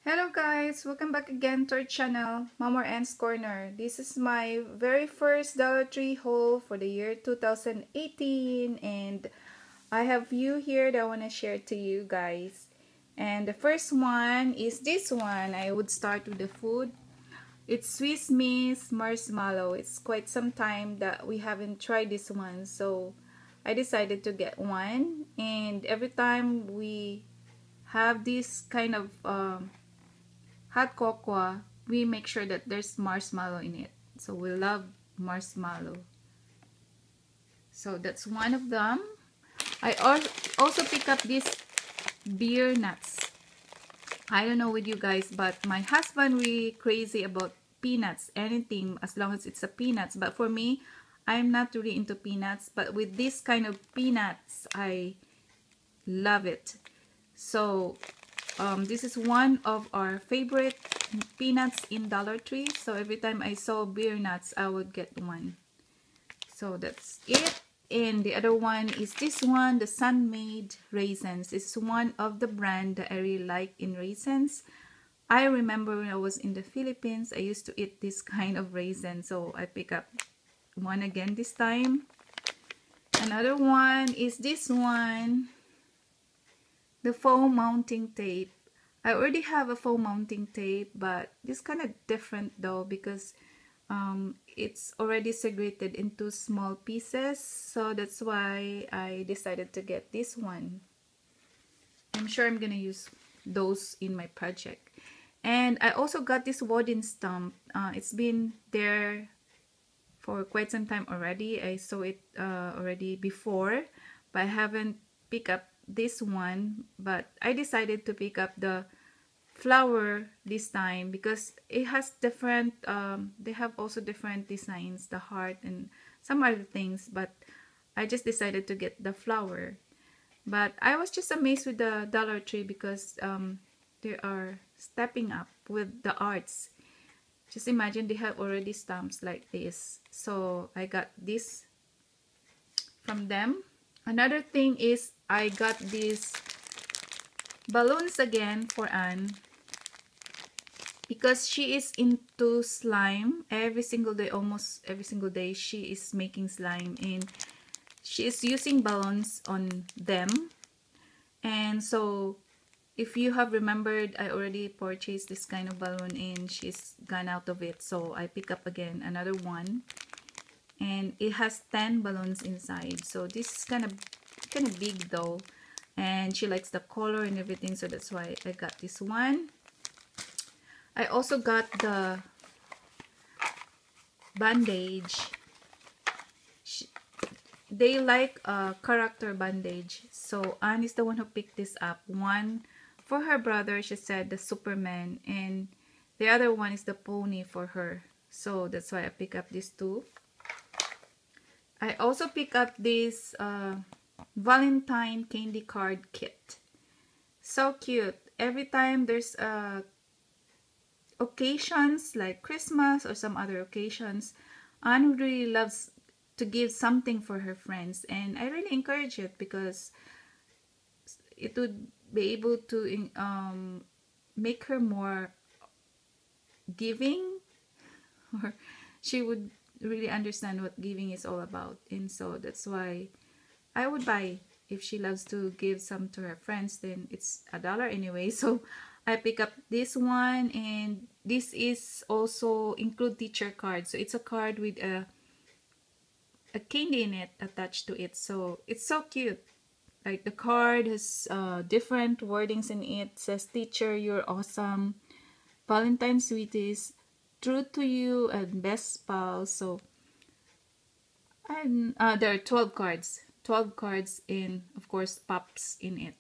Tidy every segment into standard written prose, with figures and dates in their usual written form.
Hello guys, welcome back again to our channel, Mamor Ann's Corner. This is my very first Dollar Tree haul for the year 2018, and I have few here that I want to share to you guys. And the first one is this one. I would start with the food. It's Swiss Miss Marshmallow. It's quite some time that we haven't tried this one, so I decided to get one. And every time we have this kind of hot cocoa, we make sure that there's marshmallow in it. So we love marshmallow. So that's one of them. I also pick up these beer nuts. I don't know with you guys, but my husband really crazy about peanuts. Anything as long as it's a peanuts. But for me, I'm not really into peanuts. But with this kind of peanuts, I love it. So this is one of our favorite peanuts in Dollar Tree. So every time I saw beer nuts, I would get one. So that's it. And the other one is this one, the Sun-Maid raisins. It's one of the brand that I really like in raisins. I remember when I was in the Philippines, I used to eat this kind of raisin. So I pick up one again this time. Another one is this one, the foam mounting tape. I already have a foam mounting tape, but this kind of different though because it's already segregated into small pieces, so that's why I decided to get this one. I'm sure I'm gonna use those in my project. And I also got this wooden stump. It's been there for quite some time already. I saw it already before, but I haven't picked up this one. But I decided to pick up the flower this time because it has different they have also different designs, the heart and some other things, but I just decided to get the flower. But I was just amazed with the Dollar Tree because they are stepping up with the arts. Just imagine they have already stamps like this, so I got this from them. Another thing is I got these balloons again for Anne because she is into slime every single day. Almost every single day she is making slime and she is using balloons on them. And so if you have remembered, I already purchased this kind of balloon and she's gone out of it, so I pick up again another one, and it has 10 balloons inside. So this is kind of big though, and she likes the color and everything, so that's why I got this one. I also got the bandage. They like a character bandage, so Anne is the one who picked this up. One for her brother, she said the Superman, and the other one is the pony for her, so that's why I pick up these two. I also pick up this Valentine candy card kit. So cute. Every time there's occasions like Christmas or some other occasions, Anne really loves to give something for her friends, and I really encourage it because it would be able to make her more giving, or she would really understand what giving is all about. And so that's why I would buy. If she loves to give some to her friends, then it's $1 anyway, so I pick up this one. And this is also include teacher card, so it's a card with a candy in it attached to it, so it's so cute. Like the card has different wordings in it. It says, teacher, you're awesome, Valentine sweeties, true to you, and best spouse. So and there are 12 cards, 12 cards, and of course pops in it.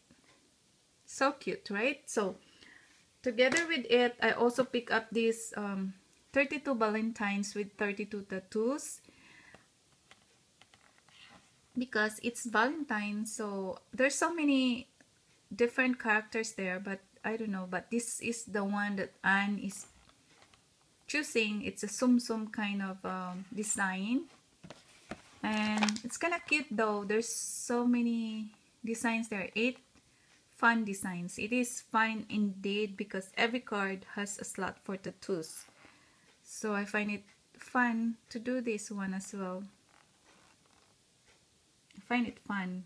So cute, right? So together with it, I also pick up this 32 Valentines with 32 tattoos because it's Valentine. So there's so many different characters there, but I don't know, but this is the one that Anne is choosing. It's a sum kind of design, and it's kind of cute though. There's so many designs there, 8 fun designs. It is fun indeed because every card has a slot for tattoos. So I find it fun to do this one as well. I find it fun.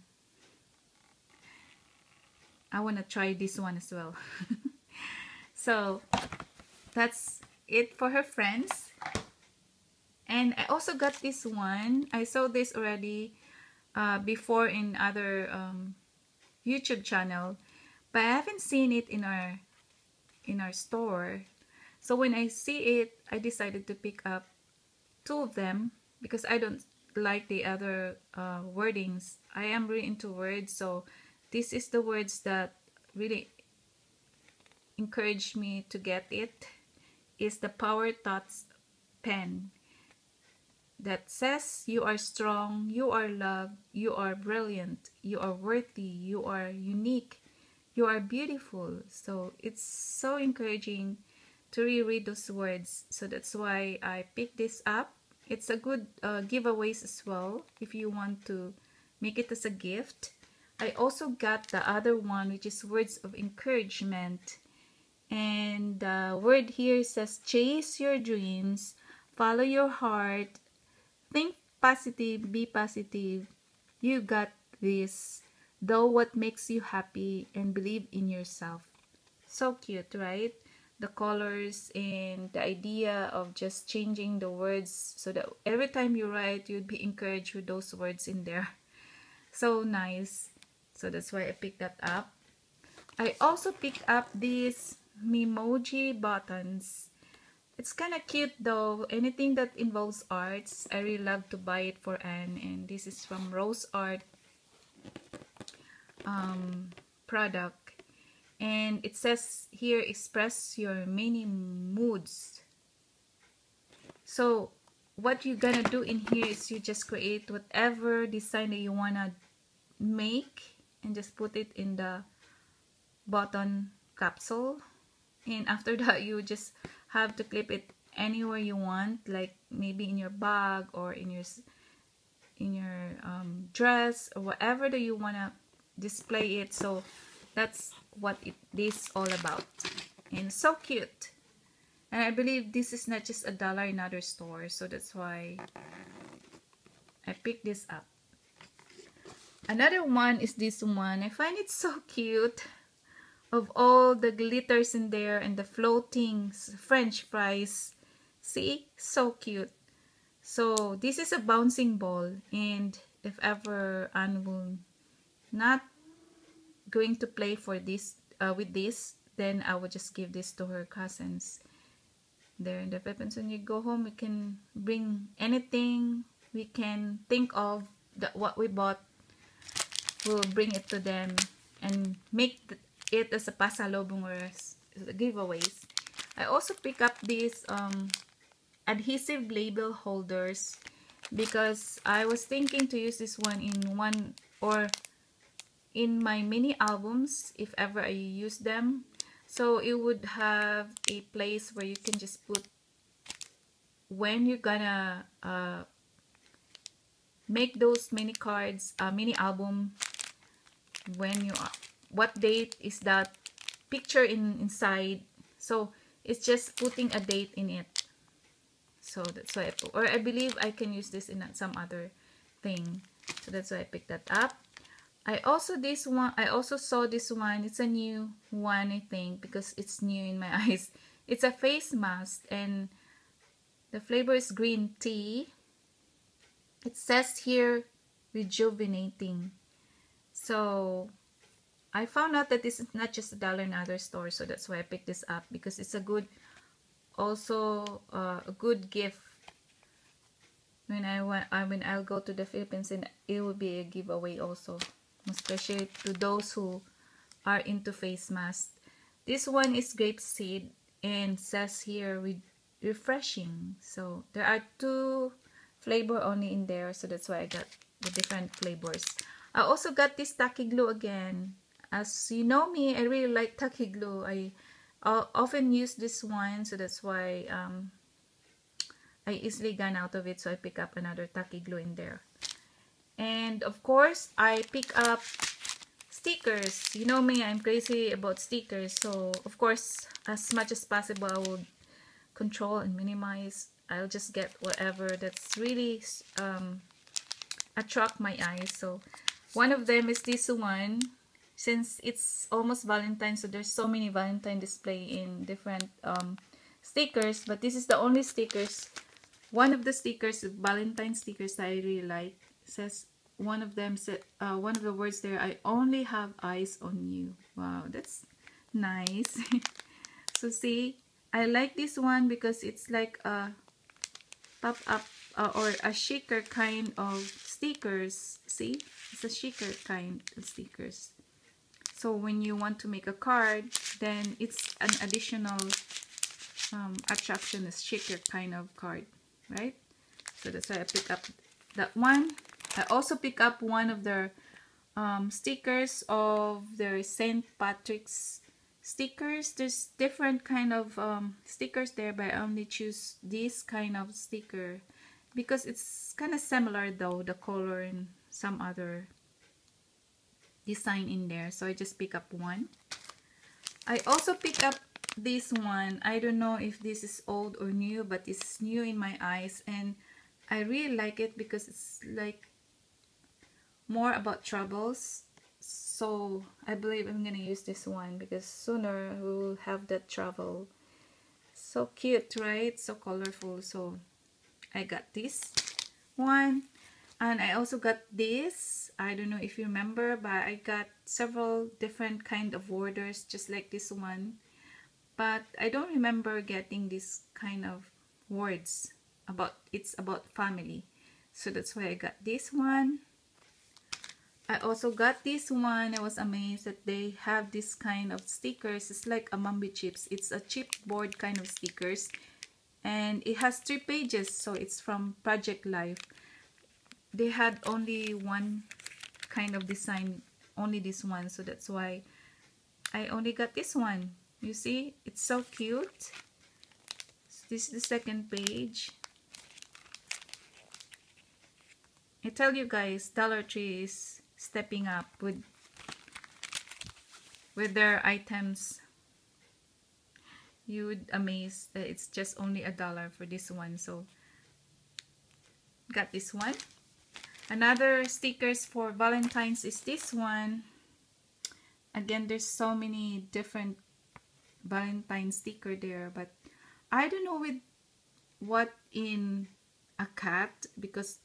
I want to try this one as well. So that's it for her friends. And I also got this one. I saw this already before in other YouTube channel, but I haven't seen it in our store. So when I see it, I decided to pick up two of them because I don't like the other wordings. I am really into words, so this is the words that really encouraged me to get it. Is the Power Thoughts pen that says you are strong, you are loved, you are brilliant, you are worthy, you are unique, you are beautiful. So it's so encouraging to reread those words. So that's why I picked this up. It's a good giveaways as well if you want to make it as a gift. I also got the other one, which is words of encouragement. And the word here says, chase your dreams, follow your heart, think positive, be positive, you got this, do what makes you happy, and believe in yourself. So cute, right? The colors and the idea of just changing the words so that every time you write, you'd be encouraged with those words in there. So nice. So that's why I picked that up. I also picked up these Memoji buttons. It's kind of cute though. Anything that involves arts, I really love to buy it for Anne. And this is from Rose Art product. And it says here, express your many moods. So what you're gonna do in here is you just create whatever design that you wanna make and just put it in the button capsule. And after that, you just have to clip it anywhere you want, like maybe in your bag or in your dress or whatever that you wanna display it. So that's what it is all about. And so cute. And I believe this is not just $1 in other stores, so that's why I picked this up. Another one is this one. I find it so cute. Of all the glitters in there and the floating French fries. See? So cute. So this is a bouncing ball, and if ever Anne will not going to play for this with this, then I will just give this to her cousins there in the Philippines. When you go home, we can bring anything we can think of that what we bought. We'll bring it to them and make it as a pasalubong or as giveaways. I also pick up these adhesive label holders because I was thinking to use this one in my mini albums if ever I use them. So it would have a place where you can just put when you're gonna make those mini cards, mini album, when you are, what date is that picture inside. So it's just putting a date in it. So that's why I put, or I believe I can use this in some other thing. So that's why I picked that up. I also saw this one. It's a new one, I think, because it's new in my eyes. It's a face mask and the flavor is green tea. It says here rejuvenating. So I found out that this is not just $1 in other stores, so that's why I picked this up, because it's a good, also a good gift when I'll go to the Philippines, and it will be a giveaway also, especially to those who are into face masks. This one is grape seed and says here refreshing. So there are 2 flavor only in there, so that's why I got the different flavors. I also got this tacky glue again. As you know me, I really like tacky glue. I often use this one, so that's why I easily got out of it, so I pick up another tacky glue in there. And of course, I pick up stickers. You know me, I'm crazy about stickers. So, of course, as much as possible, I will control and minimize. I'll just get whatever that's really attract my eyes. So, one of them is this one. Since it's almost Valentine's, so there's so many Valentine display in different stickers. But this is the only stickers. One of the stickers, Valentine stickers that I really like, says one of them said one of the words there, I only have eyes on you. Wow, that's nice. So see, I like this one because it's like a pop up or a shaker kind of stickers. See, it's a shaker kind of stickers. So when you want to make a card, then it's an additional attraction, a shaker kind of card, right? So that's why I pick up that one. I also pick up one of their stickers of their St. Patrick's stickers. There's different kind of stickers there, but I only choose this kind of sticker because it's kind of similar though, the color and some other design in there. So I just pick up one. I also pick up this one. I don't know if this is old or new, but it's new in my eyes, and I really like it because it's like more about troubles. So I believe I'm gonna use this one because sooner we'll have that trouble. So cute, right? So colorful. So I got this one, and I also got this. I don't know if you remember, but I got several different kind of orders just like this one, but I don't remember getting this kind of words about it's about family. So that's why I got this one. I also got this one. I was amazed that they have this kind of stickers. It's like a Mambi chips. It's a chipboard kind of stickers, and it has 3 pages. So it's from Project Life. They had only one kind of design, only this one. So that's why I only got this one. You see, it's so cute. This is the second page. I tell you guys, Dollar Tree is stepping up with their items. You would amaze that it's just only $1 for this one. So got this one. Another stickers for Valentine's is this one. Again, there's so many different Valentine sticker there, but I don't know with what in a cat, because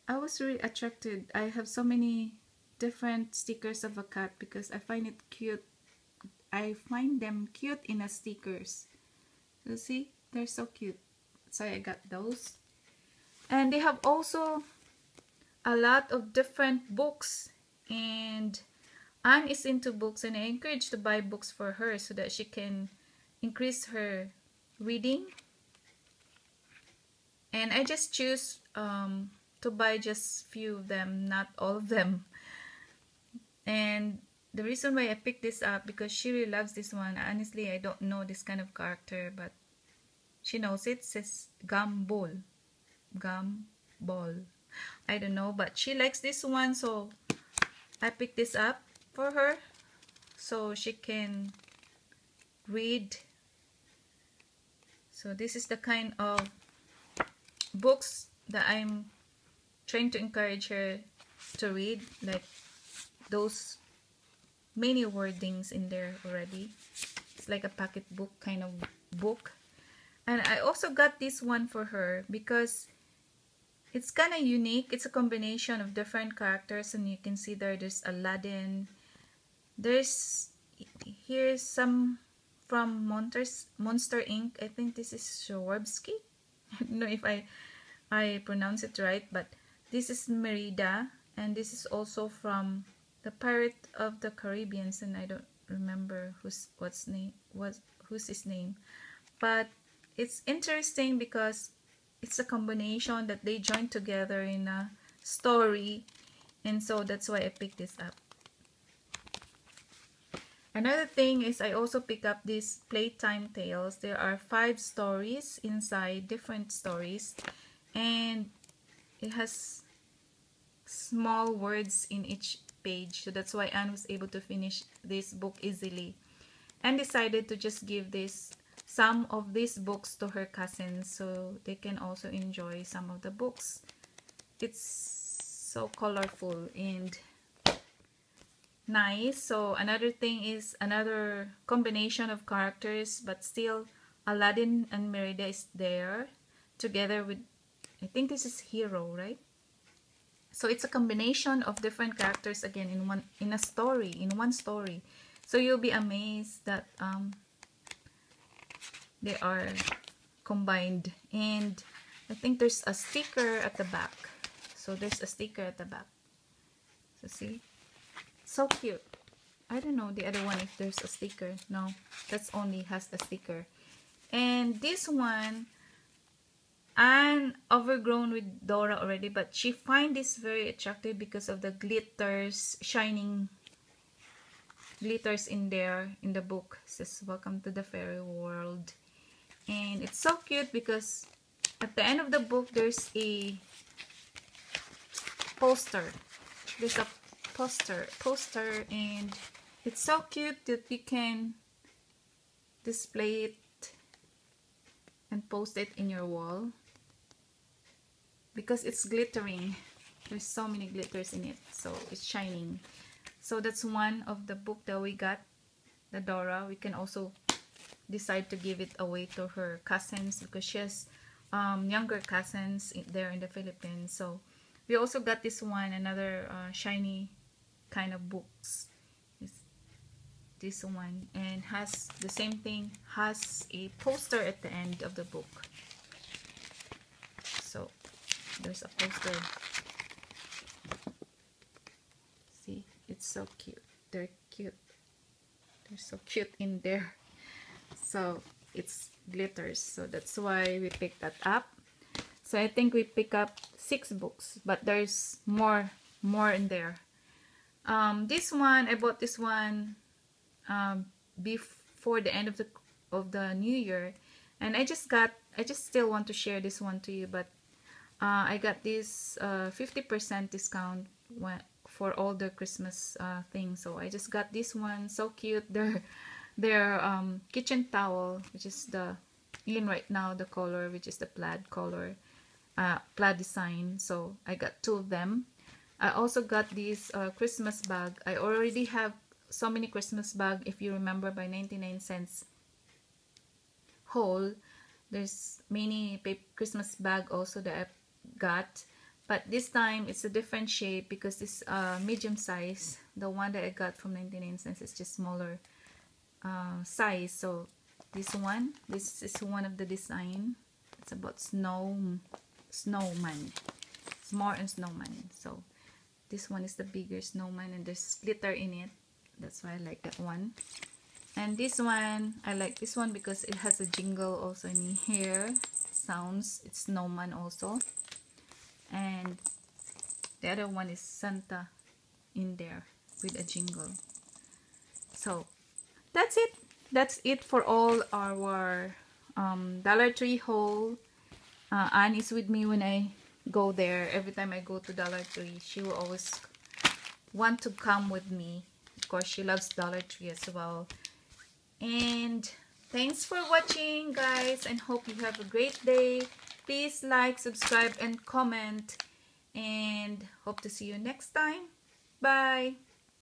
I was really attracted. I have so many different stickers of a cat because I find it cute. I find them cute in a stickers. So see, they're so cute. So I got those. And they have also a lot of different books, and Anne is into books, and I encourage to buy books for her so that she can increase her reading. And I just choose to buy just few of them, not all of them. And the reason why I picked this up because she really loves this one. Honestly, I don't know this kind of character, but she knows it. It says Gumball. Gumball. I don't know, but she likes this one, so I picked this up for her so she can read. So this is the kind of books that I'm trying to encourage her to read, like those many wordings in there already. It's like a pocket book kind of book. And I also got this one for her because it's kind of unique. It's a combination of different characters, and you can see there's Aladdin. Here's some from Monster Inc. I think this is Swarovski. I don't know if I pronounce it right, but this is Merida, and this is also from the Pirate of the Caribbean, and I don't remember who's his name, but it's interesting because it's a combination that they joined together in a story, and so that's why I picked this up. Another thing is I also pick up these Playtime Tales. There are 5 stories inside, different stories, and it has small words in each page. So that's why Anne was able to finish this book easily and decided to just give some of these books to her cousins so they can also enjoy some of the books. It's so colorful and nice. So another thing is another combination of characters, but still Aladdin and Merida is there together with, I think this is Hero, right? So it's a combination of different characters again in one story. So you'll be amazed that they are combined. And I think there's a sticker at the back. So there's a sticker at the back. So see? So cute. I don't know the other one if there's a sticker. No, that's only has the sticker. And this one, I'm overgrown with Dora already, but she find this very attractive because of the glitters, shining glitters in there in the book. It says welcome to the fairy world. And it's so cute because at the end of the book there's a poster. There's a poster and it's so cute that you can display it and post it in your wall because it's glittering. There's so many glitters in it, so it's shining. So that's one of the book that we got, the Dora. We can also decide to give it away to her cousins because she has younger cousins there in the Philippines. So we also got this one, another shiny kind of books. It's this one, and has the same thing, has a poster at the end of the book. So there's a poster. See, it's so cute. They're cute. They're so cute in there. So it's glitters, so that's why we picked that up. So I think we pick up 6 books, but there's more in there. This one, I bought this one before the end of the new year, and I just still want to share this one to you, but I got this 50% discount for all the Christmas things. So I just got this one. So cute. Their kitchen towel, which is the in right now the color, which is the plaid color, plaid design. So I got 2 of them. I also got this Christmas bag. I already have so many Christmas bag. If you remember, by 99 cents whole, there's many Christmas bag also that I got, but this time it's a different shape because this medium size. The one that I got from 99 cents is just smaller size. So this is one of the design. It's about snowman, s'more and snowman. So this one is the bigger snowman, and there's glitter in it. That's why I like that one. And this one, I like this one because it has a jingle also in here. Sounds, it's snowman also. And the other one is Santa in there with a jingle. So that's it. That's it for all our Dollar Tree haul. Anne is with me when I go there. Every time I go to Dollar Tree, she will always want to come with me. Of course, she loves Dollar Tree as well. And thanks for watching, guys, and hope you have a great day. Please like, subscribe, and comment, and hope to see you next time. Bye.